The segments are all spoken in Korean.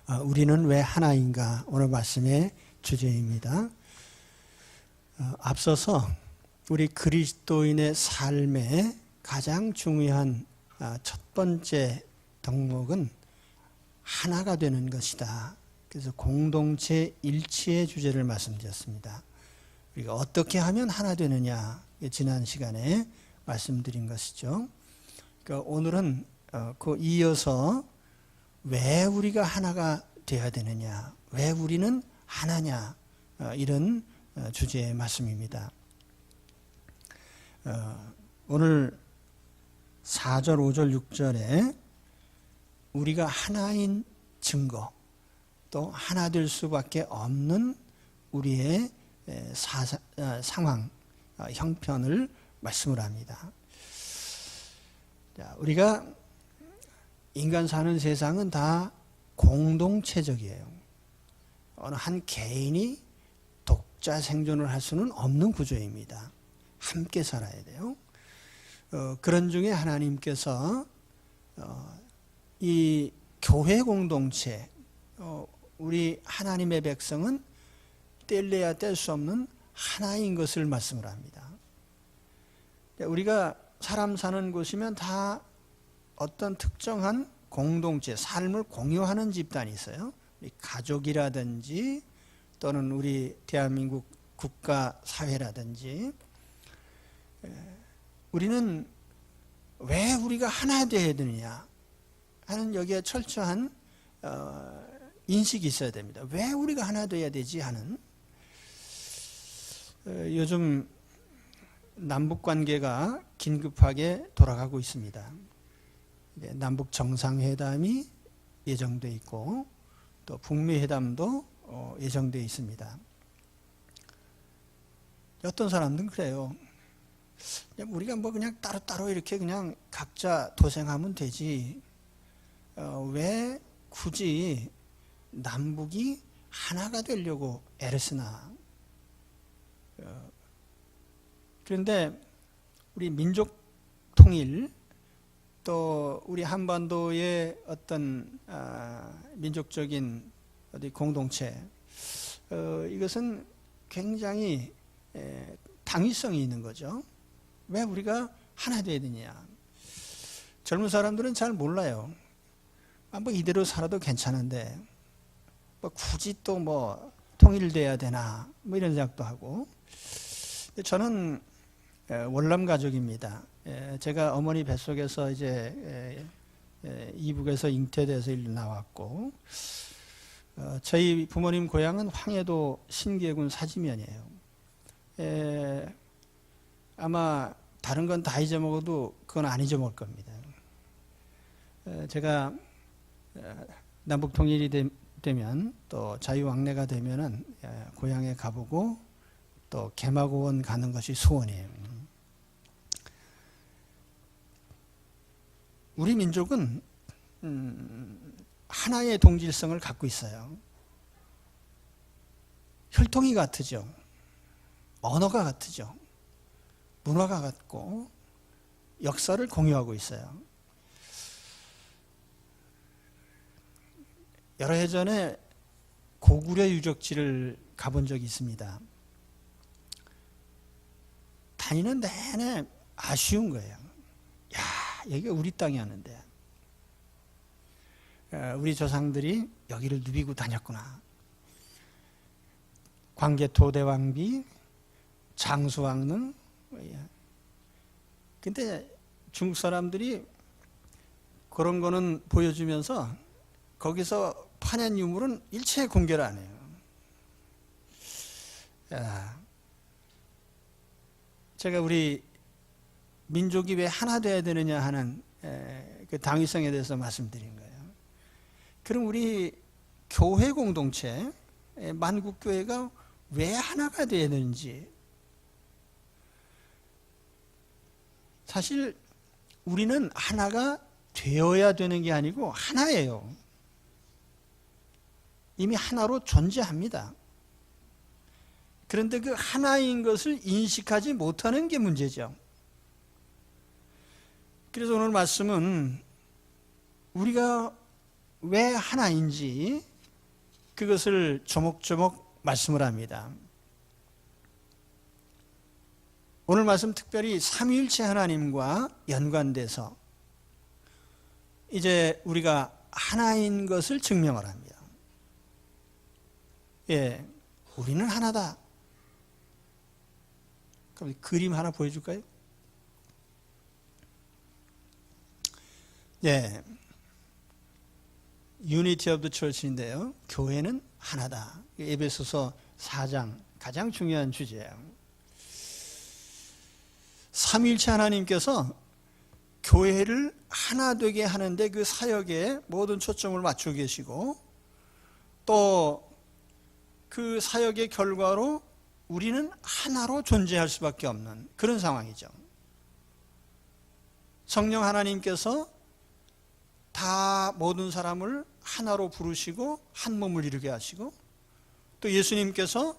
우리는 왜 하나인가? 오늘 말씀의 주제입니다. 앞서서 우리 그리스도인의 삶의 가장 중요한 첫 번째 덕목은 하나가 되는 것이다. 그래서 공동체 일치의 주제를 말씀드렸습니다. 우리가 어떻게 하면 하나 되느냐, 지난 시간에 말씀드린 것이죠. 그러니까 오늘은 그 이어서 왜 우리가 하나가 되어야 되느냐, 왜 우리는 하나냐, 이런 주제의 말씀입니다. 오늘 4절, 5절, 6절에 우리가 하나인 증거, 또 하나 될 수밖에 없는 우리의 상황, 형편을 말씀을 합니다. 자, 우리가 인간 사는 세상은 다 공동체적이에요. 어느 한 개인이 독자 생존을 할 수는 없는 구조입니다. 함께 살아야 돼요. 그런 중에 하나님께서 이 교회 공동체, 우리 하나님의 백성은 뗄래야 뗄 수 없는 하나인 것을 말씀을 합니다. 우리가 사람 사는 곳이면 다 어떤 특정한 공동체, 삶을 공유하는 집단이 있어요. 우리 가족이라든지 또는 우리 대한민국 국가 사회라든지, 우리는 왜 우리가 하나 되어야 되느냐 하는 여기에 철저한 인식이 있어야 됩니다. 왜 우리가 하나 되어야 되지 하는. 요즘 남북 관계가 긴급하게 돌아가고 있습니다. 남북 정상회담이 예정돼 있고 또 북미 회담도 예정돼 있습니다. 어떤 사람들은 그래요. 우리가 뭐 그냥 따로따로 이렇게 그냥 각자 도생하면 되지, 왜 굳이 남북이 하나가 되려고 애를 쓰나. 그런데 우리 민족 통일, 또 우리 한반도의 어떤 민족적인 어디 공동체, 이것은 굉장히 당위성이 있는 거죠. 왜 우리가 하나 되어야 되냐. 젊은 사람들은 잘 몰라요. 뭐 이대로 살아도 괜찮은데 뭐 굳이 또 뭐 통일돼야 되나, 뭐 이런 생각도 하고. 저는 월남 가족입니다. 제가 어머니 뱃속에서 이제 이북에서 잉태돼서 일로 나왔고, 저희 부모님 고향은 황해도 신계군 사지면이에요. 아마 다른 건 다 잊어먹어도 그건 안 잊어먹을 겁니다. 제가 남북 통일이 되면, 또 자유왕래가 되면은 고향에 가보고 또 개마고원 가는 것이 소원이에요. 우리 민족은 하나의 동질성을 갖고 있어요. 혈통이 같으죠. 언어가 같으죠. 문화가 같고 역사를 공유하고 있어요. 여러 해 전에 고구려 유적지를 가본 적이 있습니다. 다니는 내내 아쉬운 거예요. 야, 여기가 우리 땅이었는데, 우리 조상들이 여기를 누비고 다녔구나. 광개토대왕비, 장수왕릉. 근데 중국 사람들이 그런 거는 보여주면서 거기서 파낸 유물은 일체 공개를 안 해요. 제가 우리 민족이 왜 하나 되어야 되느냐 하는 그 당위성에 대해서 말씀드린 거예요. 그럼 우리 교회 공동체, 만국교회가 왜 하나가 되어야 되는지. 사실 우리는 하나가 되어야 되는 게 아니고 하나예요. 이미 하나로 존재합니다. 그런데 그 하나인 것을 인식하지 못하는 게 문제죠. 그래서 오늘 말씀은 우리가 왜 하나인지 그것을 조목조목 말씀을 합니다. 오늘 말씀 특별히 삼위일체 하나님과 연관돼서 이제 우리가 하나인 것을 증명을 합니다. 예, 우리는 하나다. 그럼 그림 하나 보여줄까요? 예, Unity of the Church인데요. 교회는 하나다. 에베소서 4장 가장 중요한 주제예요. 삼위일체 하나님께서 교회를 하나 되게 하는데 그 사역에 모든 초점을 맞추고 계시고 또 그 사역의 결과로 우리는 하나로 존재할 수밖에 없는 그런 상황이죠. 성령 하나님께서 다 모든 사람을 하나로 부르시고 한 몸을 이루게 하시고 또 예수님께서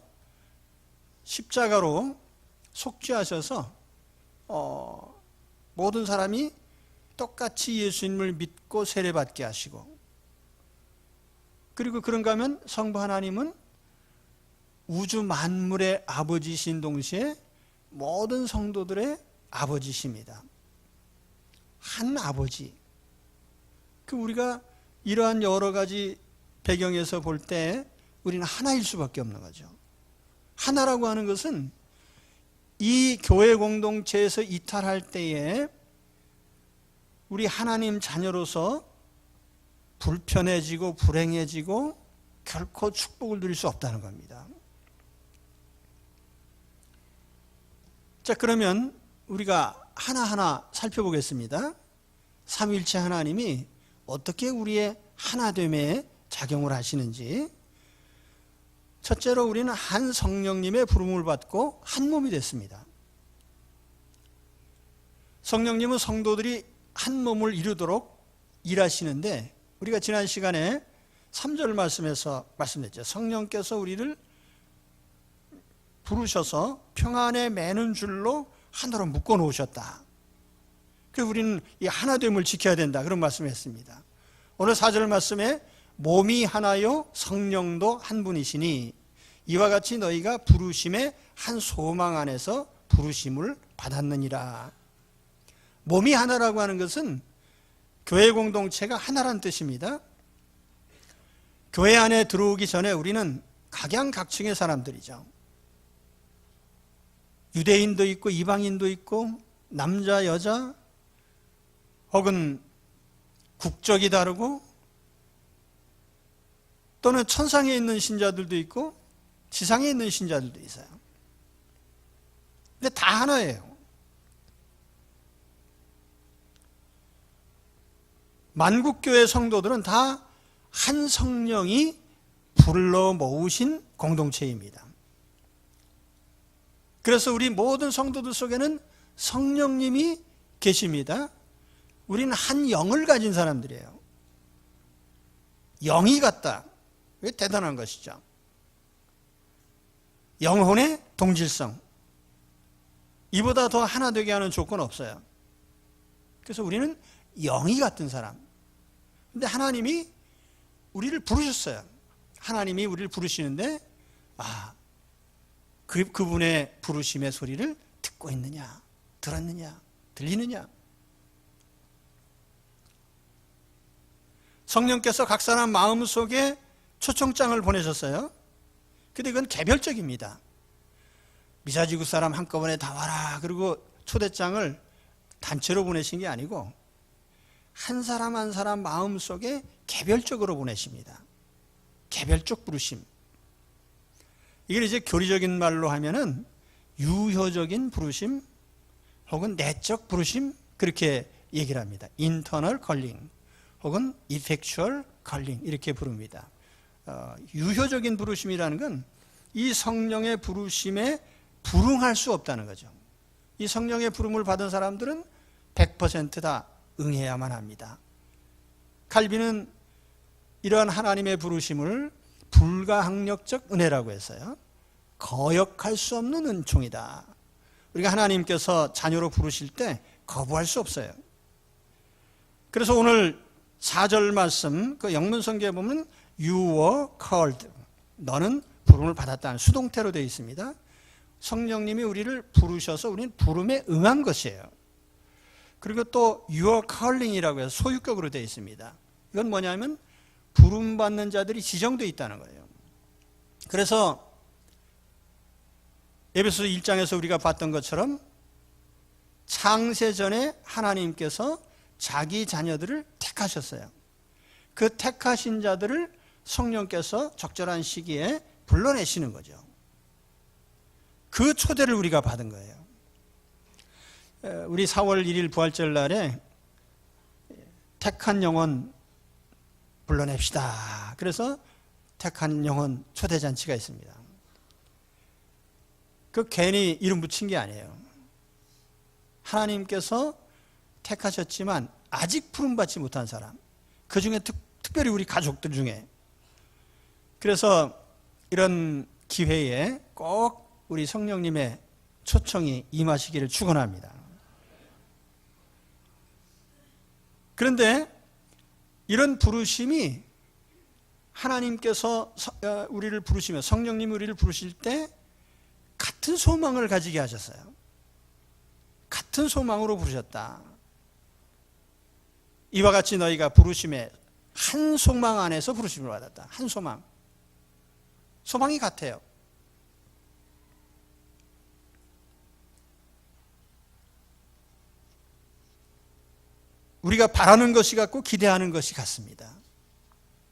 십자가로 속죄하셔서 모든 사람이 똑같이 예수님을 믿고 세례받게 하시고 그리고 그런가 하면 성부 하나님은 우주 만물의 아버지신 동시에 모든 성도들의 아버지십니다. 한 아버지. 그 우리가 이러한 여러 가지 배경에서 볼 때 우리는 하나일 수밖에 없는 거죠. 하나라고 하는 것은 이 교회 공동체에서 이탈할 때에 우리 하나님 자녀로서 불편해지고 불행해지고 결코 축복을 누릴 수 없다는 겁니다. 자, 그러면 우리가 하나하나 살펴보겠습니다. 삼위일체 하나님이 어떻게 우리의 하나됨에 작용을 하시는지. 첫째로 우리는 한 성령님의 부름을 받고 한 몸이 됐습니다. 성령님은 성도들이 한 몸을 이루도록 일하시는데 우리가 지난 시간에 3절 말씀에서 말씀드렸죠. 성령께서 우리를 부르셔서 평안에 매는 줄로 하나로 묶어 놓으셨다. 그래서 우리는 이 하나됨을 지켜야 된다. 그런 말씀을 했습니다. 오늘 4절 말씀에 몸이 하나요 성령도 한 분이시니 이와 같이 너희가 부르심의 한 소망 안에서 부르심을 받았느니라. 몸이 하나라고 하는 것은 교회 공동체가 하나란 뜻입니다. 교회 안에 들어오기 전에 우리는 각양각층의 사람들이죠. 유대인도 있고 이방인도 있고 남자 여자 혹은 국적이 다르고 또는 천상에 있는 신자들도 있고 지상에 있는 신자들도 있어요. 근데 다 하나예요. 만국교회 성도들은 다 한 성령이 불러 모으신 공동체입니다. 그래서 우리 모든 성도들 속에는 성령님이 계십니다. 우리는 한 영을 가진 사람들이에요. 영이 같다. 이게 대단한 것이죠. 영혼의 동질성. 이보다 더 하나 되게 하는 조건 없어요. 그래서 우리는 영이 같은 사람. 근데 하나님이 우리를 부르셨어요. 하나님이 우리를 부르시는데 그분의 부르심의 소리를 듣고 있느냐, 들었느냐, 들리느냐. 성령께서 각 사람 마음속에 초청장을 보내셨어요. 근데 그건 개별적입니다. 미사지구 사람 한꺼번에 다 와라 그리고 초대장을 단체로 보내신 게 아니고 한 사람 한 사람 마음속에 개별적으로 보내십니다. 개별적 부르심. 이걸 이제 교리적인 말로 하면은 유효적인 부르심 혹은 내적 부르심 그렇게 얘기를 합니다. internal calling 혹은 effectual calling 이렇게 부릅니다. 유효적인 부르심이라는 건 이 성령의 부르심에 불응할 수 없다는 거죠. 이 성령의 부름을 받은 사람들은 100% 다 응해야만 합니다. 칼빈은 이러한 하나님의 부르심을 불가항력적 은혜라고 했어요. 거역할 수 없는 은총이다. 우리가 하나님께서 자녀로 부르실 때 거부할 수 없어요. 그래서 오늘 4절 말씀 그 영문성경에 보면 You were called. 너는 부름을 받았다는 수동태로 되어 있습니다. 성령님이 우리를 부르셔서 우리는 부름에 응한 것이에요. 그리고 또 Your calling이라고 해서 소유격으로 되어 있습니다. 이건 뭐냐면 부름받는 자들이 지정되어 있다는 거예요. 그래서 에베소서 1장에서 우리가 봤던 것처럼 창세전에 하나님께서 자기 자녀들을 택하셨어요. 그 택하신 자들을 성령께서 적절한 시기에 불러내시는 거죠. 그 초대를 우리가 받은 거예요. 우리 4월 1일 부활절 날에 택한 영혼 불러냅시다. 그래서 택한 영혼 초대잔치가 있습니다. 그 괜히 이름 붙인 게 아니에요. 하나님께서 택하셨지만 아직 부름받지 못한 사람, 그 중에 특별히 우리 가족들 중에. 그래서 이런 기회에 꼭 우리 성령님의 초청이 임하시기를 축원합니다. 그런데 이런 부르심이 하나님께서 우리를 부르시며 성령님이 우리를 부르실 때 같은 소망을 가지게 하셨어요. 같은 소망으로 부르셨다. 이와 같이 너희가 부르심에 한 소망 안에서 부르심을 받았다. 한 소망. 소망이 같아요. 우리가 바라는 것이 같고 기대하는 것이 같습니다.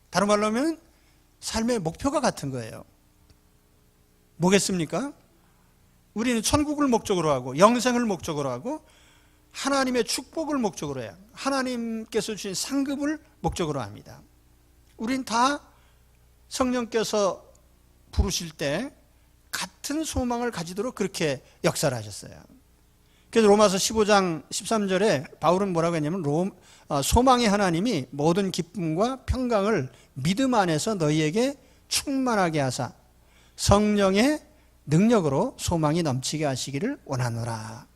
다른 말로 하면 삶의 목표가 같은 거예요. 뭐겠습니까? 우리는 천국을 목적으로 하고 영생을 목적으로 하고 하나님의 축복을 목적으로 해요. 하나님께서 주신 상급을 목적으로 합니다. 우린 다 성령께서 부르실 때 같은 소망을 가지도록 그렇게 역사를 하셨어요. 그래서 로마서 15장 13절에 바울은 뭐라고 했냐면 소망의 하나님이 모든 기쁨과 평강을 믿음 안에서 너희에게 충만하게 하사 성령의 능력으로 소망이 넘치게 하시기를 원하노라.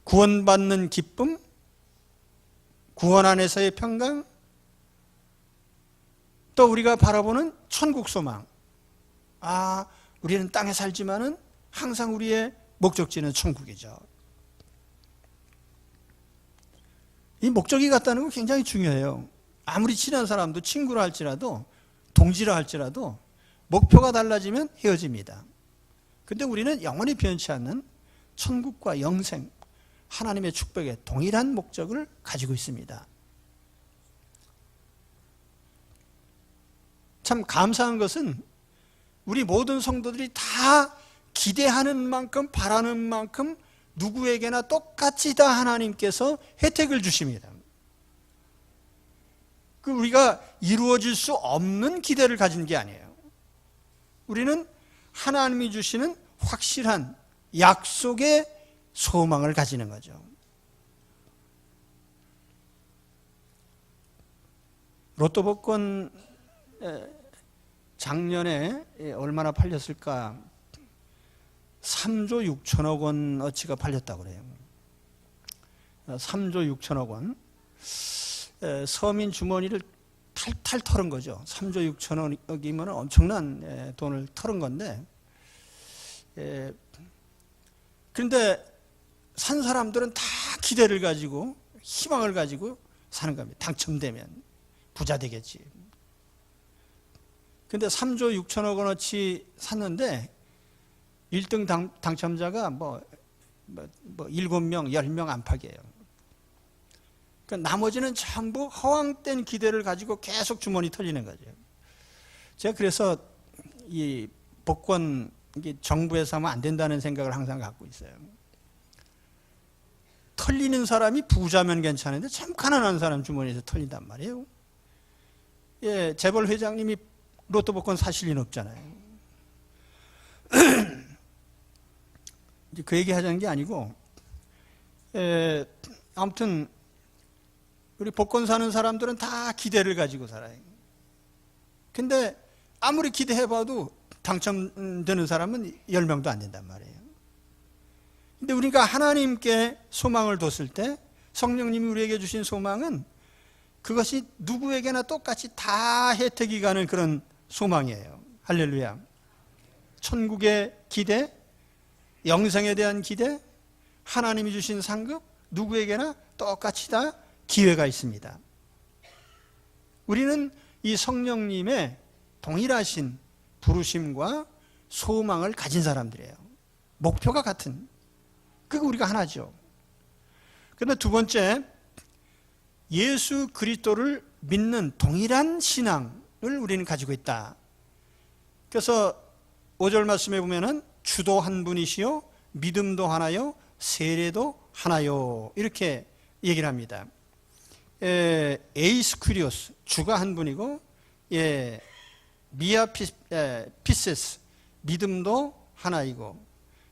구원받는 기쁨, 구원 안에서의 평강, 또 우리가 바라보는 천국 소망. 우리는 땅에 살지만은 항상 우리의 목적지는 천국이죠. 이 목적이 같다는 건 굉장히 중요해요. 아무리 친한 사람도 친구라 할지라도 동지라 할지라도 목표가 달라지면 헤어집니다. 근데 우리는 영원히 변치 않는 천국과 영생, 하나님의 축복에 동일한 목적을 가지고 있습니다. 참 감사한 것은 우리 모든 성도들이 다 기대하는 만큼 바라는 만큼 누구에게나 똑같이 다 하나님께서 혜택을 주십니다. 우리가 이루어질 수 없는 기대를 가진 게 아니에요. 우리는 하나님이 주시는 확실한 약속의 소망을 가지는 거죠. 로또 복권 작년에 얼마나 팔렸을까? 3조 6천억 원 어치가 팔렸다고 그래요. 3조 6천억 원. 서민 주머니를 탈탈 털은 거죠. 3조 6천억이면 엄청난 돈을 털은 건데, 그런데 산 사람들은 다 기대를 가지고 희망을 가지고 사는 겁니다. 당첨되면 부자 되겠지. 근데 3조 6천억 원어치 샀는데 1등 당첨자가 7명, 10명 안팎이에요. 그러니까 나머지는 전부 허황된 기대를 가지고 계속 주머니 털리는 거죠. 제가 그래서 이 복권 정부에서 하면 안 된다는 생각을 항상 갖고 있어요. 털리는 사람이 부자면 괜찮은데 참 가난한 사람 주머니에서 털린단 말이에요. 재벌 회장님이 로또 복권 사실 리는 없잖아요. 그 얘기 하자는 게 아니고, 아무튼 우리 복권 사는 사람들은 다 기대를 가지고 살아요. 근데 아무리 기대해봐도 당첨되는 사람은 10명도 안 된단 말이에요. 근데 우리가 하나님께 소망을 뒀을 때 성령님이 우리에게 주신 소망은 그것이 누구에게나 똑같이 다 혜택이 가는 그런 소망이에요. 할렐루야. 천국의 기대, 영생에 대한 기대, 하나님이 주신 상급, 누구에게나 똑같이 다 기회가 있습니다. 우리는 이 성령님의 동일하신 부르심과 소망을 가진 사람들이에요. 목표가 같은. 그거 우리가 하나죠. 그런데 두 번째, 예수 그리스도를 믿는 동일한 신앙을 우리는 가지고 있다. 그래서 5절 말씀에 보면은 주도 한 분이시요 믿음도 하나요 세례도 하나요 이렇게 얘기를 합니다. 에이스 퀴리오스 주가 한 분이고, 미아 피세스 믿음도 하나이고,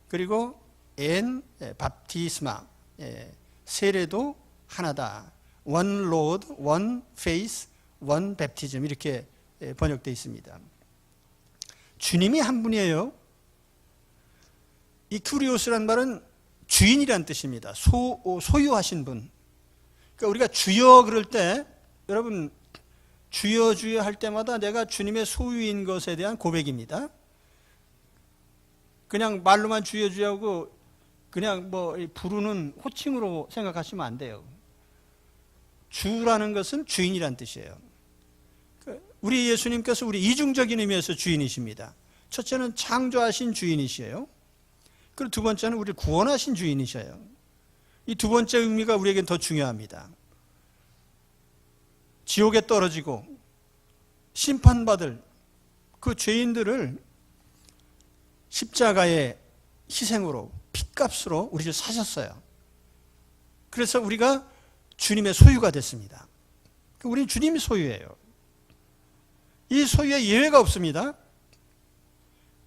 그리고 엔 밥티스마 세례도 하나다. One Lord, One Faith, One Baptism 이렇게 번역되어 있습니다. 주님이 한 분이에요. 이 큐리오스란 말은 주인이란 뜻입니다. 소유하신 분. 그러니까 우리가 주여 그럴 때, 여러분 주여 주여 할 때마다 내가 주님의 소유인 것에 대한 고백입니다. 그냥 말로만 주여 주여 하고 그냥 뭐 부르는 호칭으로 생각하시면 안 돼요. 주라는 것은 주인이란 뜻이에요. 우리 예수님께서 우리 이중적인 의미에서 주인이십니다. 첫째는 창조하신 주인이시에요. 그리고 두 번째는 우리를 구원하신 주인이셔요. 이 두 번째 의미가 우리에겐 더 중요합니다. 지옥에 떨어지고 심판받을 그 죄인들을 십자가의 희생으로, 핏값으로 우리를 사셨어요. 그래서 우리가 주님의 소유가 됐습니다. 우리는 주님의 소유예요. 이 소유에 예외가 없습니다.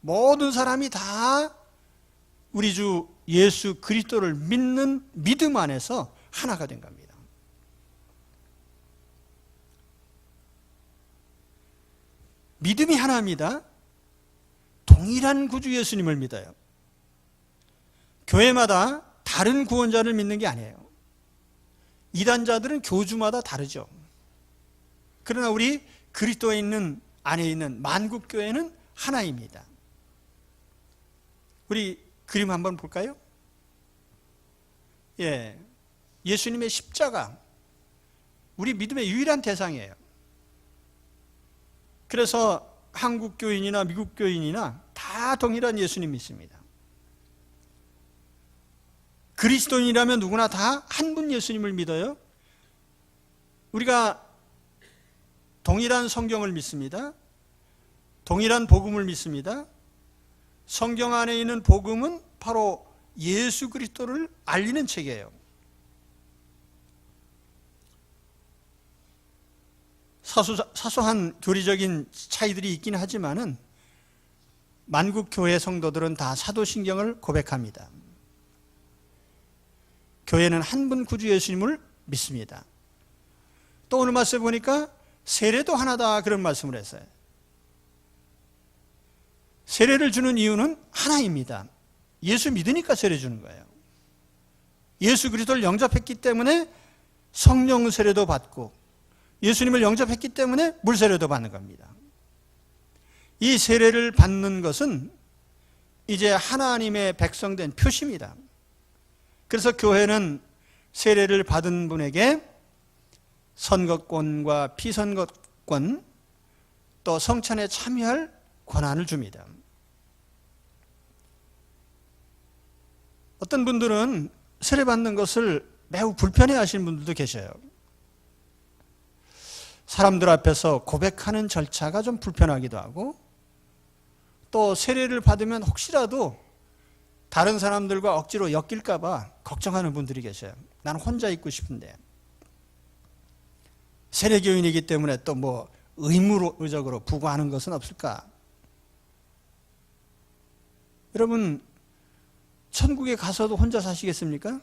모든 사람이 다 우리 주 예수 그리스도를 믿는 믿음 안에서 하나가 된 겁니다. 믿음이 하나입니다. 동일한 구주 예수님을 믿어요. 교회마다 다른 구원자를 믿는 게 아니에요. 이단자들은 교주마다 다르죠. 그러나 우리 그리스도에 있는 안에 있는 만국교회는 하나입니다. 우리 그림 한번 볼까요? 예수님의 십자가, 우리 믿음의 유일한 대상이에요. 그래서 한국 교인이나 미국 교인이나 다 동일한 예수님 믿습니다. 그리스도인이라면 누구나 다 한 분 예수님을 믿어요. 우리가 동일한 성경을 믿습니다. 동일한 복음을 믿습니다. 성경 안에 있는 복음은 바로 예수 그리스도를 알리는 책이에요. 사소한 교리적인 차이들이 있긴 하지만은 만국교회 성도들은 다 사도신경을 고백합니다. 교회는 한 분 구주 예수님을 믿습니다. 또 오늘 말씀에 보니까 세례도 하나다 그런 말씀을 했어요. 세례를 주는 이유는 하나입니다. 예수 믿으니까 세례 주는 거예요. 예수 그리스도를 영접했기 때문에 성령 세례도 받고, 예수님을 영접했기 때문에 물 세례도 받는 겁니다. 이 세례를 받는 것은 이제 하나님의 백성된 표시입니다. 그래서 교회는 세례를 받은 분에게 선거권과 피선거권, 또 성찬에 참여할 권한을 줍니다. 어떤 분들은 세례 받는 것을 매우 불편해 하시는 분들도 계셔요. 사람들 앞에서 고백하는 절차가 좀 불편하기도 하고, 또 세례를 받으면 혹시라도 다른 사람들과 억지로 엮일까 봐 걱정하는 분들이 계셔요. 나는 혼자 있고 싶은데. 세례교인이기 때문에 또 뭐 의무적으로 부과하는 것은 없을까? 여러분, 천국에 가서도 혼자 사시겠습니까?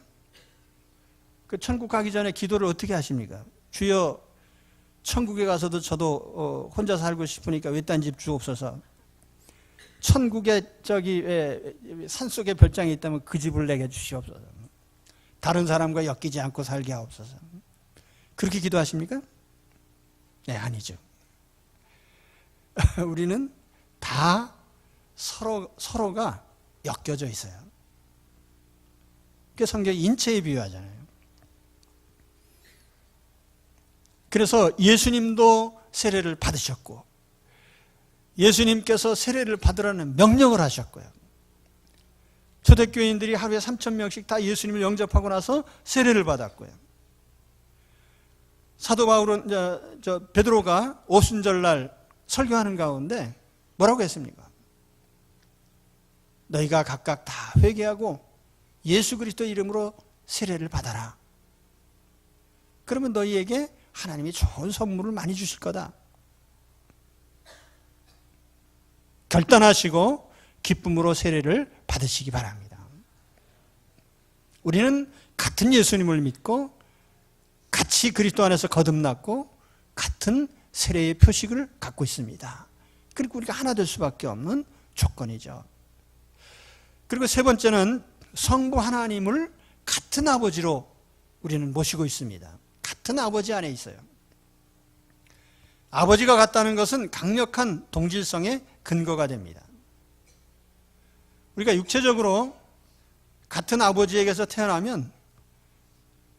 그 천국 가기 전에 기도를 어떻게 하십니까? 주여, 천국에 가서도 저도 혼자 살고 싶으니까 외딴 집 주옵소서. 천국에 산속에 별장이 있다면 그 집을 내게 주시옵소서. 다른 사람과 엮이지 않고 살게 하옵소서. 그렇게 기도하십니까? 네, 아니죠. 우리는 다 서로가 엮여져 있어요. 그게 성경이 인체에 비유하잖아요. 그래서 예수님도 세례를 받으셨고, 예수님께서 세례를 받으라는 명령을 하셨고요. 초대교인들이 하루에 3,000명씩 다 예수님을 영접하고 나서 세례를 받았고요. 사도 바울은 베드로가 오순절날 설교하는 가운데 뭐라고 했습니까? 너희가 각각 다 회개하고 예수 그리스도 이름으로 세례를 받아라. 그러면 너희에게 하나님이 좋은 선물을 많이 주실 거다. 결단하시고 기쁨으로 세례를 받으시기 바랍니다. 우리는 같은 예수님을 믿고 같이 그리스도 안에서 거듭났고 같은 세례의 표식을 갖고 있습니다. 그리고 우리가 하나 될 수밖에 없는 조건이죠. 그리고 세 번째는 성부 하나님을 같은 아버지로 우리는 모시고 있습니다. 같은 아버지 안에 있어요. 아버지가 같다는 것은 강력한 동질성의 근거가 됩니다. 우리가 육체적으로 같은 아버지에게서 태어나면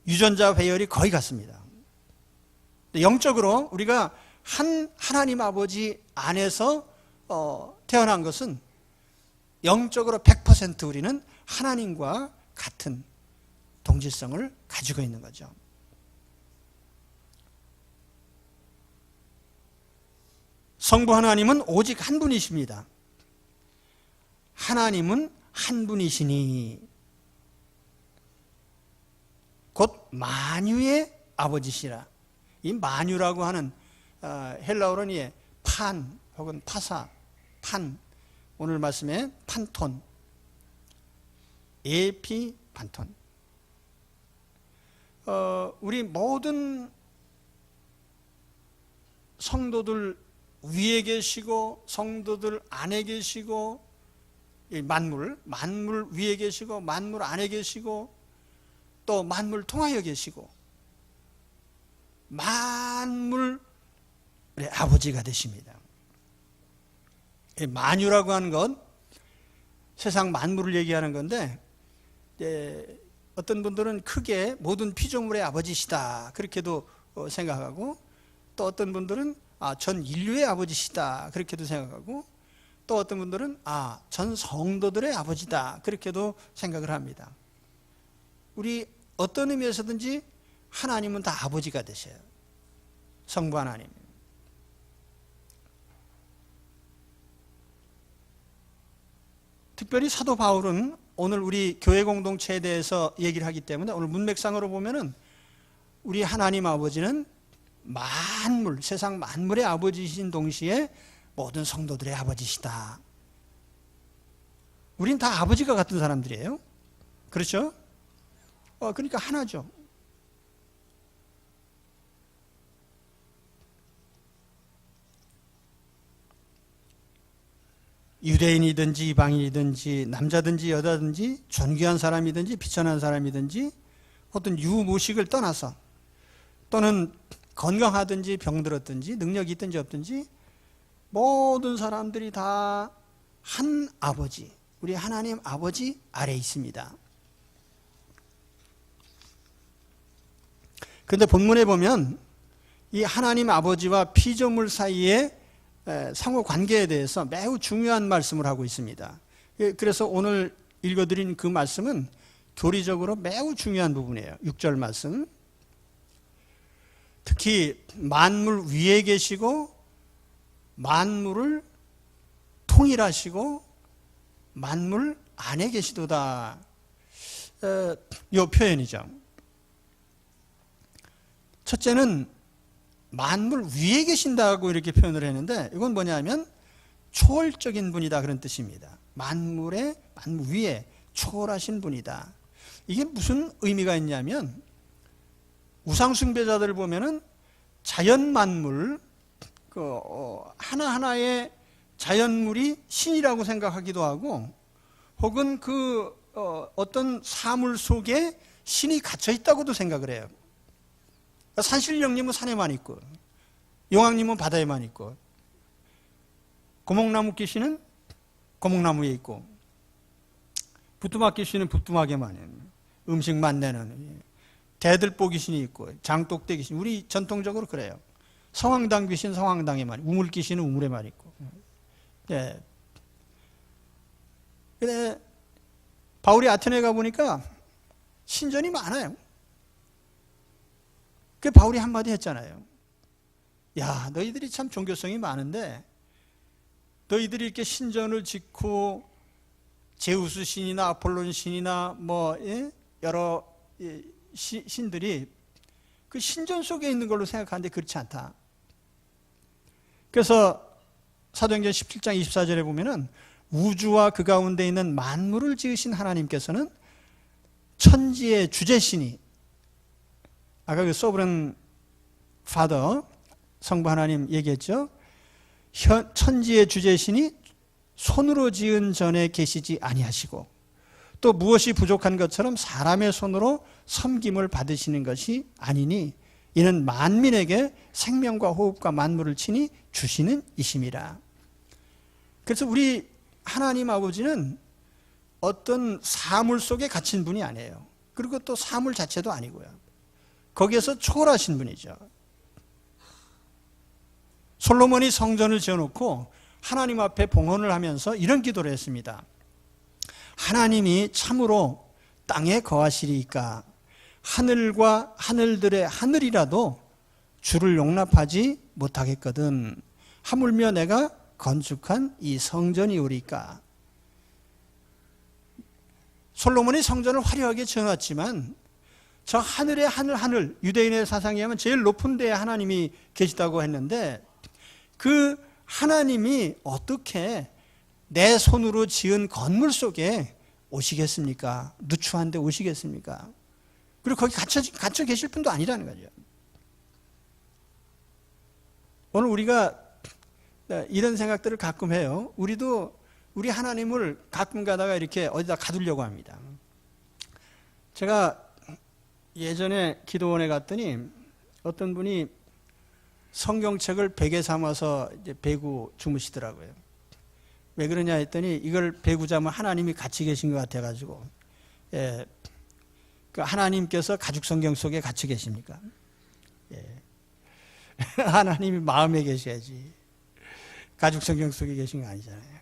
유전자 배열이 거의 같습니다. 영적으로 우리가 하나님 아버지 안에서 태어난 것은 영적으로 100% 우리는 하나님과 같은 동질성을 가지고 있는 거죠. 성부 하나님은 오직 한 분이십니다. 하나님은 한 분이시니 곧 만유의 아버지시라. 이 만유라고 하는 헬라어로는 판 혹은 파사, 판, 오늘 말씀에 판톤, 에피 판톤. 우리 모든 성도들 위에 계시고 성도들 안에 계시고 만물 위에 계시고 만물 안에 계시고 또 만물 통하여 계시고 만물의 아버지가 되십니다. 만유라고 하는 건 세상 만물을 얘기하는 건데 어떤 분들은 크게 모든 피조물의 아버지시다 그렇게도 생각하고 또 어떤 분들은 전 인류의 아버지시다 그렇게도 생각하고 또 어떤 분들은 전 성도들의 아버지다 그렇게도 생각을 합니다. 우리 어떤 의미에서든지 하나님은 다 아버지가 되셔요. 성부 하나님. 특별히 사도 바울은 오늘 우리 교회 공동체에 대해서 얘기를 하기 때문에 오늘 문맥상으로 보면은 우리 하나님 아버지는 만물, 세상 만물의 아버지이신 동시에 모든 성도들의 아버지시다. 우린 다 아버지가 같은 사람들이에요. 그렇죠? 그러니까 하나죠. 유대인이든지 이방인이든지 남자든지 여자든지 존귀한 사람이든지 비천한 사람이든지 어떤 유무식을 떠나서 또는 건강하든지 병들었든지 능력이 있든지 없든지 모든 사람들이 다 한 아버지, 우리 하나님 아버지 아래에 있습니다. 그런데 본문에 보면 이 하나님 아버지와 피조물 사이의 상호 관계에 대해서 매우 중요한 말씀을 하고 있습니다. 그래서 오늘 읽어드린 그 말씀은 교리적으로 매우 중요한 부분이에요. 6절 말씀. 특히 만물 위에 계시고 만물을 통일하시고 만물 안에 계시도다. 이 표현이죠. 첫째는 만물 위에 계신다고 이렇게 표현을 했는데 이건 뭐냐면 초월적인 분이다 그런 뜻입니다. 만물 위에 초월하신 분이다. 이게 무슨 의미가 있냐면 우상숭배자들을 보면은 자연 만물 하나하나의 자연물이 신이라고 생각하기도 하고 혹은 어떤 사물 속에 신이 갇혀 있다고도 생각을 해요. 산신령님은 산에만 있고 용왕님은 바다에만 있고, 고목나무 귀신은 고목나무에 있고, 부뚜막 귀신은 부뚜막에만 있는, 음식 만내는 대들보 귀신이 있고, 장독대 귀신, 우리 전통적으로 그래요. 성황당 귀신 성황당에만, 우물 귀신은 우물에만 있고. 예. 근데 바울이 아테네 가보니까 신전이 많아요. 그 바울이 한마디 했잖아요. 야, 너희들이 참 종교성이 많은데 너희들이 이렇게 신전을 짓고 제우스 신이나 아폴론 신이나 뭐 여러 신들이 그 신전 속에 있는 걸로 생각하는데 그렇지 않다. 그래서 사도행전 17장 24절에 보면은 우주와 그 가운데 있는 만물을 지으신 하나님께서는 천지의 주재신이, 아까 그 소브런 파더 성부 하나님 얘기했죠. 천지의 주재신이 손으로 지은 전에 계시지 아니하시고 또 무엇이 부족한 것처럼 사람의 손으로 섬김을 받으시는 것이 아니니 이는 만민에게 생명과 호흡과 만물을 친히 주시는 이심이라. 그래서 우리 하나님 아버지는 어떤 사물 속에 갇힌 분이 아니에요. 그리고 또 사물 자체도 아니고요. 거기에서 초월하신 분이죠. 솔로몬이 성전을 지어놓고 하나님 앞에 봉헌을 하면서 이런 기도를 했습니다. 하나님이 참으로 땅에 거하시리이까 하늘과 하늘들의 하늘이라도 주를 용납하지 못하겠거든. 하물며 내가 건축한 이 성전이오리까. 솔로몬이 성전을 화려하게 지어놨지만 저 하늘의 하늘, 유대인의 사상에 하면 제일 높은 데에 하나님이 계시다고 했는데 그 하나님이 어떻게 내 손으로 지은 건물 속에 오시겠습니까? 누추한 데 오시겠습니까? 그리고 거기 갇혀 계실 분도 아니라는 거죠. 오늘 우리가 이런 생각들을 가끔 해요. 우리도 우리 하나님을 가끔 가다가 이렇게 어디다 가두려고 합니다. 제가 예전에 기도원에 갔더니 어떤 분이 성경책을 베개 삼아서 이제 베고 주무시더라고요. 왜 그러냐 했더니 이걸 베고 자면 하나님이 같이 계신 것 같아가지고, 예, 그 하나님께서 가죽 성경 속에 같이 계십니까? 예. 하나님이 마음에 계셔야지. 가죽 성경 속에 계신 거 아니잖아요.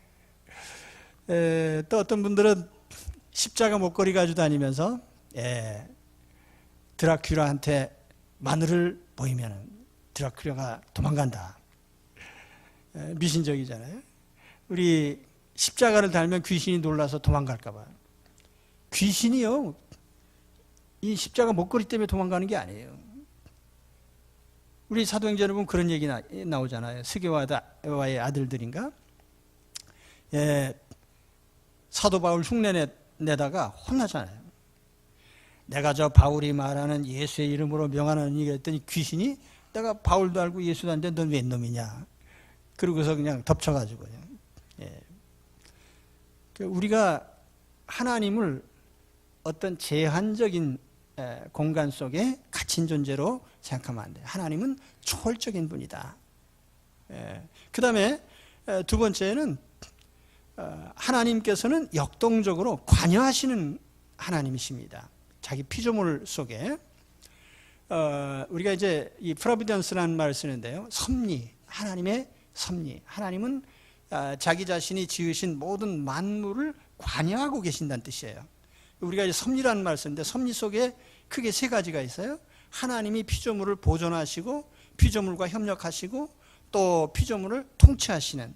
또 어떤 분들은 십자가 목걸이 가지고 다니면서 드라큘라한테 마늘을 보이면 드라큘라가 도망간다. 미신적이잖아요. 우리 십자가를 달면 귀신이 놀라서 도망갈까 봐요. 귀신이요, 이 십자가 목걸이 때문에 도망가는 게 아니에요. 우리 사도행전에 보면 그런 얘기 나오잖아요. 스게와의 아들들인가? 예, 사도 바울 흉내내다가 혼나잖아요. 내가 저 바울이 말하는 예수의 이름으로 명하는 이가 했더니 귀신이 내가 바울도 알고 예수도 아는데 넌 웬 놈이냐? 그러고서 그냥 덮쳐가지고요. 예. 우리가 하나님을 어떤 제한적인 공간 속에 갇힌 존재로 생각하면 안 돼요. 하나님은 초월적인 분이다. 그 다음에 두 번째는 하나님께서는 역동적으로 관여하시는 하나님이십니다. 자기 피조물 속에 우리가 이제 이 프로비던스라는 말을 쓰는데요. 섭리, 하나님의 섭리. 하나님은 자기 자신이 지으신 모든 만물을 관여하고 계신다는 뜻이에요. 우리가 이제 섭리라는 말을 쓰는데 섭리 속에 크게 세 가지가 있어요. 하나님이 피조물을 보존하시고 피조물과 협력하시고 또 피조물을 통치하시는.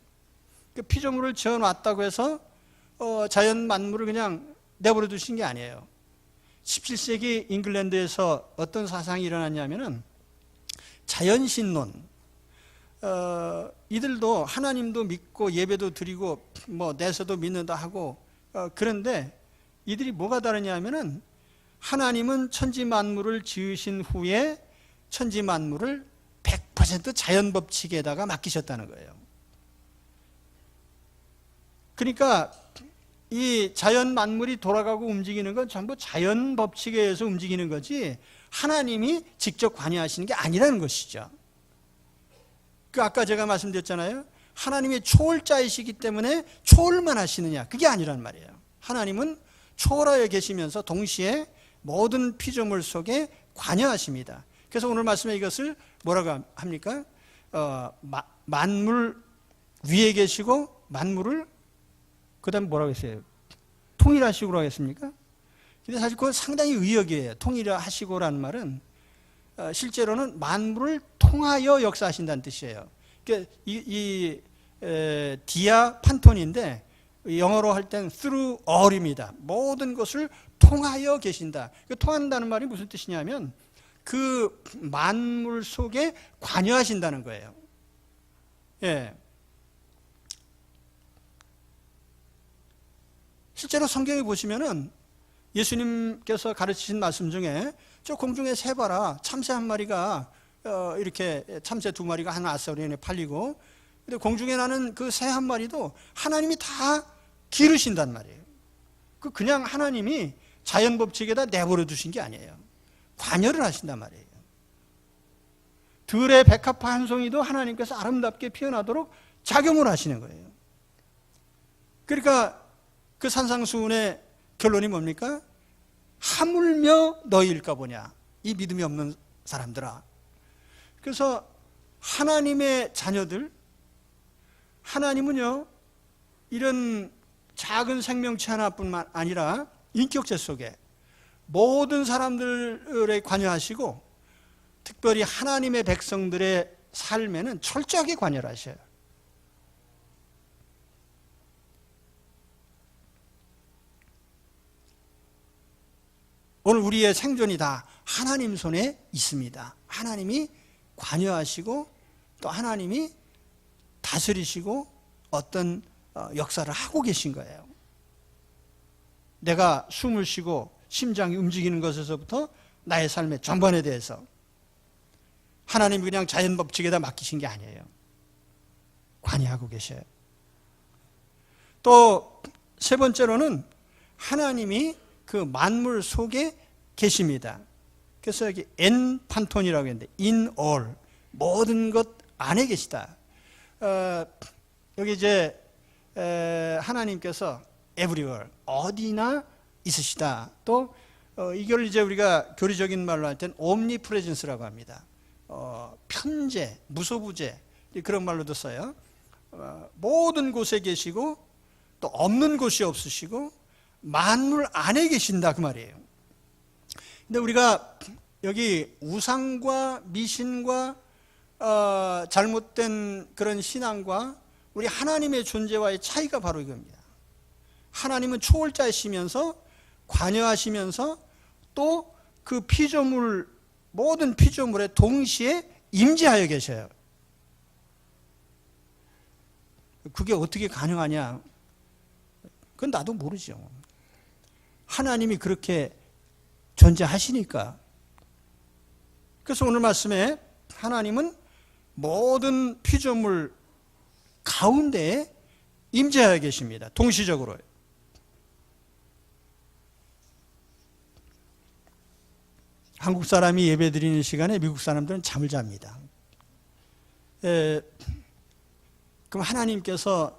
그 피조물을 지어놨다고 해서 자연 만물을 그냥 내버려 두신 게 아니에요. 17세기 잉글랜드에서 어떤 사상이 일어났냐면은 자연신론. 이들도 하나님도 믿고 예배도 드리고 뭐 내세도 믿는다 하고 그런데 이들이 뭐가 다르냐면은 하나님은 천지 만물을 지으신 후에 천지 만물을 100% 자연 법칙에다가 맡기셨다는 거예요. 그러니까 이 자연 만물이 돌아가고 움직이는 건 전부 자연 법칙에 의해서 움직이는 거지 하나님이 직접 관여하시는 게 아니라는 것이죠. 그 아까 제가 말씀드렸잖아요. 하나님이 초월자이시기 때문에 초월만 하시느냐, 그게 아니란 말이에요. 하나님은 초월하여 계시면서 동시에 모든 피조물 속에 관여하십니다. 그래서 오늘 말씀에 이것을 뭐라고 합니까? 만물 위에 계시고 만물을 그 다음에 뭐라고 했어요? 통일하시고라고 했습니까? 근데 사실 그건 상당히 의역이에요. 통일하시고라는 말은 실제로는 만물을 통하여 역사하신다는 뜻이에요. 그러니까 디아 판톤인데 영어로 할 땐 through all입니다. 모든 것을 통하여 계신다. 통한다는 말이 무슨 뜻이냐면 그 만물 속에 관여하신다는 거예요. 예. 실제로 성경에 보시면은 예수님께서 가르치신 말씀 중에 저 공중에 새 봐라, 참새 한 마리가 이렇게 참새 두 마리가 한 아사리에 팔리고, 근데 공중에 나는 그 새 한 마리도 하나님이 다 기르신단 말이에요. 그냥 하나님이 자연 법칙에다 내버려 두신 게 아니에요. 관여를 하신단 말이에요. 들의 백합화 한 송이도 하나님께서 아름답게 피어나도록 작용을 하시는 거예요. 그러니까 그 산상수훈의 결론이 뭡니까? 하물며 너희일까 보냐, 이 믿음이 없는 사람들아. 그래서 하나님의 자녀들, 하나님은요 이런 작은 생명체 하나뿐만 아니라 인격체 속에 모든 사람들에 관여하시고 특별히 하나님의 백성들의 삶에는 철저하게 관여를 하셔요. 오늘 우리의 생존이 다 하나님 손에 있습니다. 하나님이 관여하시고 또 하나님이 다스리시고 어떤 역사를 하고 계신 거예요. 내가 숨을 쉬고 심장이 움직이는 것에서부터 나의 삶의 전반에 대해서 하나님이 그냥 자연 법칙에다 맡기신 게 아니에요. 관여하고 계셔요. 또 세 번째로는 하나님이 그 만물 속에 계십니다. 그래서 여기 en 판톤이라고 했는데 in all, 모든 것 안에 계시다. 여기 이제 하나님께서 everywhere, 어디나 있으시다. 또 이걸 이제 우리가 교리적인 말로 할 땐 omnipresence라고 합니다. 편재, 무소부재 그런 말로도 써요. 모든 곳에 계시고 또 없는 곳이 없으시고 만물 안에 계신다, 그 말이에요. 근데 우리가 여기 우상과 미신과 잘못된 그런 신앙과 우리 하나님의 존재와의 차이가 바로 이겁니다. 하나님은 초월자이시면서 관여하시면서 또 그 피조물, 모든 피조물에 동시에 임재하여 계셔요. 그게 어떻게 가능하냐? 그건 나도 모르죠. 하나님이 그렇게 존재하시니까. 그래서 오늘 말씀에 하나님은 모든 피조물 가운데에 임재하여 계십니다. 동시적으로. 한국 사람이 예배 드리는 시간에 미국 사람들은 잠을 잡니다. 그럼 하나님께서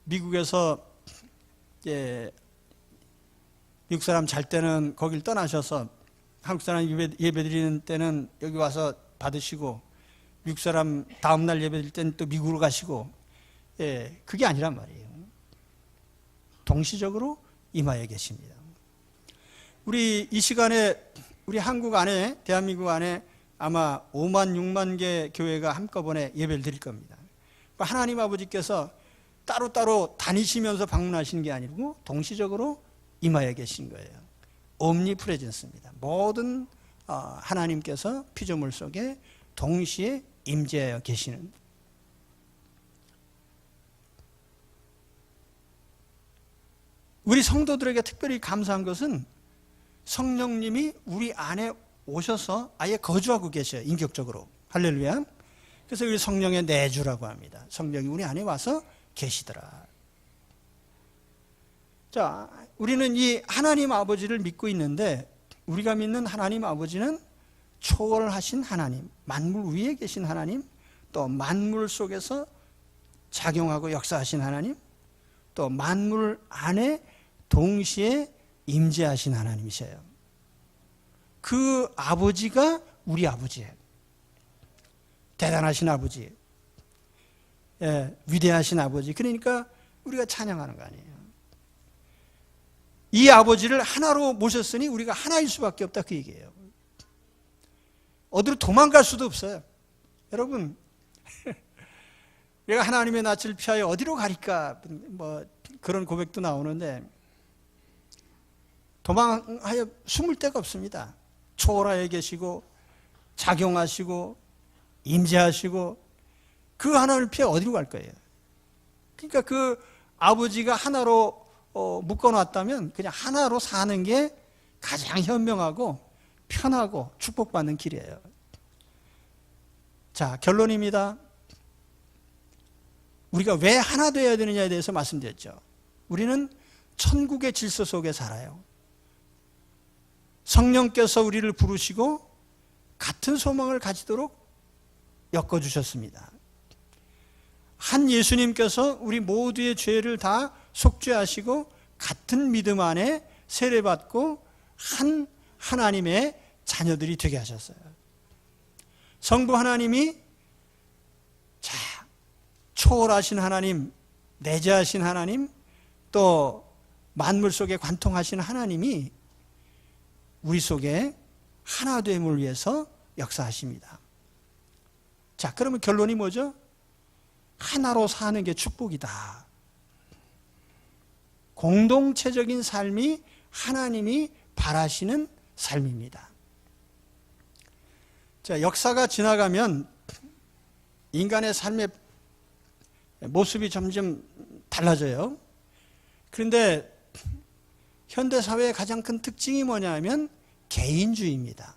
미국에서 미국 사람 잘 때는 거길 떠나셔서 한국 사람 예배 드리는 때는 여기 와서 받으시고, 미국 사람 다음날 예배 드릴 때는 또 미국으로 가시고, 그게 아니란 말이에요. 동시적으로 임하여 계십니다. 우리 이 시간에 우리 한국 안에, 대한민국 안에 아마 5만, 6만 개 교회가 한꺼번에 예배를 드릴 겁니다. 하나님 아버지께서 따로따로 다니시면서 방문하시는 게 아니고 동시적으로 임하여 계신 거예요. 옴니프레젠스입니다. 모든 하나님께서 피조물 속에 동시에 임재하여 계시는. 우리 성도들에게 특별히 감사한 것은 성령님이 우리 안에 오셔서 아예 거주하고 계셔요. 인격적으로. 할렐루야. 그래서 우리 성령의 내주라고 합니다. 성령이 우리 안에 와서 계시더라. 자, 우리는 이 하나님 아버지를 믿고 있는데, 우리가 믿는 하나님 아버지는 초월하신 하나님, 만물 위에 계신 하나님, 또 만물 속에서 작용하고 역사하신 하나님, 또 만물 안에 동시에 임재하신 하나님이셔요. 그 아버지가 우리 아버지예요. 대단하신 아버지, 위대하신 아버지. 그러니까 우리가 찬양하는 거 아니에요. 이 아버지를 하나로 모셨으니 우리가 하나일 수밖에 없다, 그 얘기예요. 어디로 도망갈 수도 없어요. 여러분, 내가 하나님의 낯을 피하여 어디로 가리까, 뭐 그런 고백도 나오는데 도망하여 숨을 데가 없습니다. 초월하에 계시고 작용하시고 임재하시고 그 하나님을 피해 어디로 갈 거예요? 그러니까 그 아버지가 하나로 묶어놨다면 그냥 하나로 사는 게 가장 현명하고 편하고 축복받는 길이에요. 자, 결론입니다. 우리가 왜 하나 되어야 되느냐에 대해서 말씀드렸죠. 우리는 천국의 질서 속에 살아요. 성령께서 우리를 부르시고 같은 소망을 가지도록 엮어주셨습니다. 한 예수님께서 우리 모두의 죄를 다 속죄하시고 같은 믿음 안에 세례받고 한 하나님의 자녀들이 되게 하셨어요. 성부 하나님이 초월하신 하나님, 내재하신 하나님, 또 만물 속에 관통하신 하나님이 우리 속에 하나됨을 위해서 역사하십니다. 자, 그러면 결론이 뭐죠? 하나로 사는 게 축복이다. 공동체적인 삶이 하나님이 바라시는 삶입니다. 자, 역사가 지나가면 인간의 삶의 모습이 점점 달라져요. 그런데 현대사회의 가장 큰 특징이 뭐냐면 개인주의입니다.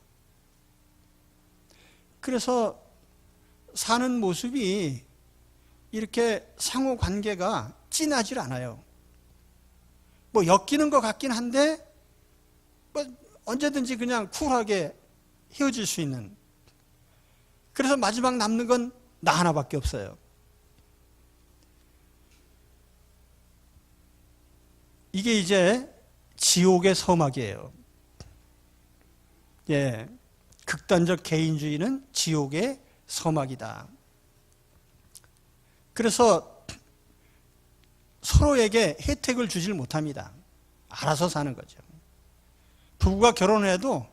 그래서 사는 모습이 이렇게 상호관계가 진하질 않아요. 뭐 엮이는 것 같긴 한데 뭐 언제든지 그냥 쿨하게 헤어질 수 있는. 그래서 마지막 남는 건 나 하나밖에 없어요. 이게 이제 지옥의 서막이에요. 예, 극단적 개인주의는 지옥의 서막이다. 그래서 서로에게 혜택을 주질 못합니다. 알아서 사는 거죠. 부부가 결혼해도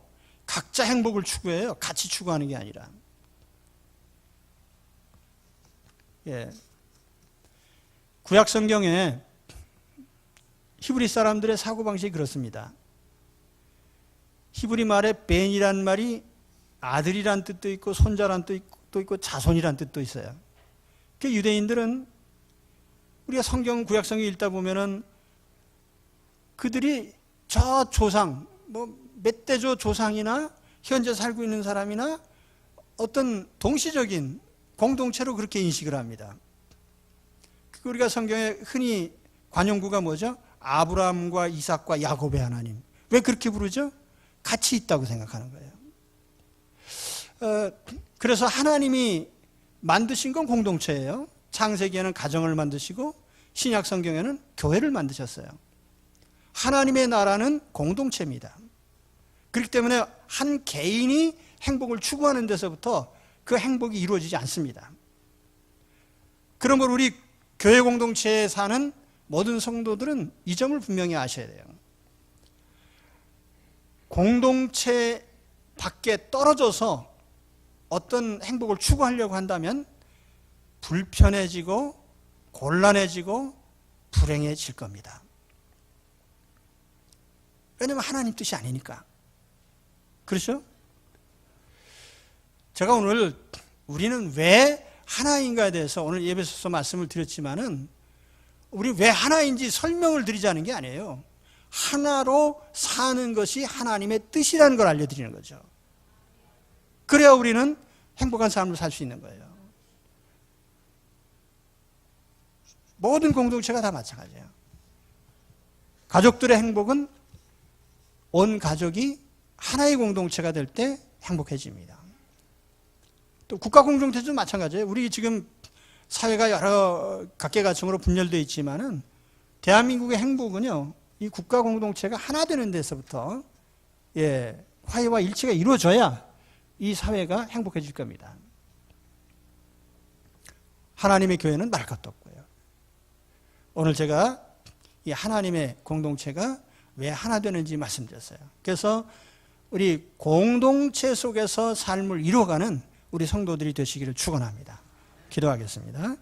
각자 행복을 추구해요. 같이 추구하는 게 아니라. 예. 구약 성경에 히브리 사람들의 사고방식이 그렇습니다. 히브리 말에 벤이란 말이 아들이란 뜻도 있고 손자란 뜻도 있고 자손이란 뜻도 있어요. 그 유대인들은 우리가 성경 구약 성경 읽다 보면은 그들이 저 조상, 뭐 몇 대조 조상이나 현재 살고 있는 사람이나 어떤 동시적인 공동체로 그렇게 인식을 합니다. 우리가 성경에 흔히 관용구가 뭐죠? 아브라함과 이삭과 야곱의 하나님. 왜 그렇게 부르죠? 같이 있다고 생각하는 거예요. 그래서 하나님이 만드신 건 공동체예요. 창세기에는 가정을 만드시고 신약 성경에는 교회를 만드셨어요. 하나님의 나라는 공동체입니다. 그렇기 때문에 한 개인이 행복을 추구하는 데서부터 그 행복이 이루어지지 않습니다. 그런 걸 우리 교회 공동체에 사는 모든 성도들은 이 점을 분명히 아셔야 돼요. 공동체 밖에 떨어져서 어떤 행복을 추구하려고 한다면 불편해지고 곤란해지고 불행해질 겁니다. 왜냐하면 하나님 뜻이 아니니까. 그렇죠? 제가 오늘 우리는 왜 하나인가에 대해서 오늘 예배소서 말씀을 드렸지만은 우리 왜 하나인지 설명을 드리자는 게 아니에요. 하나로 사는 것이 하나님의 뜻이라는 걸 알려드리는 거죠. 그래야 우리는 행복한 삶을 살 수 있는 거예요. 모든 공동체가 다 마찬가지예요. 가족들의 행복은 온 가족이 하나의 공동체가 될 때 행복해집니다. 또 국가 공동체도 마찬가지예요. 우리 지금 사회가 여러 각계각층으로 분열되어 있지만은 대한민국의 행복은요, 이 국가 공동체가 하나 되는 데서부터 화해와 일치가 이루어져야 이 사회가 행복해질 겁니다. 하나님의 교회는 말할 것도 없고요. 오늘 제가 이 하나님의 공동체가 왜 하나 되는지 말씀드렸어요. 그래서 우리 공동체 속에서 삶을 이루어가는 우리 성도들이 되시기를 축원합니다. 기도하겠습니다.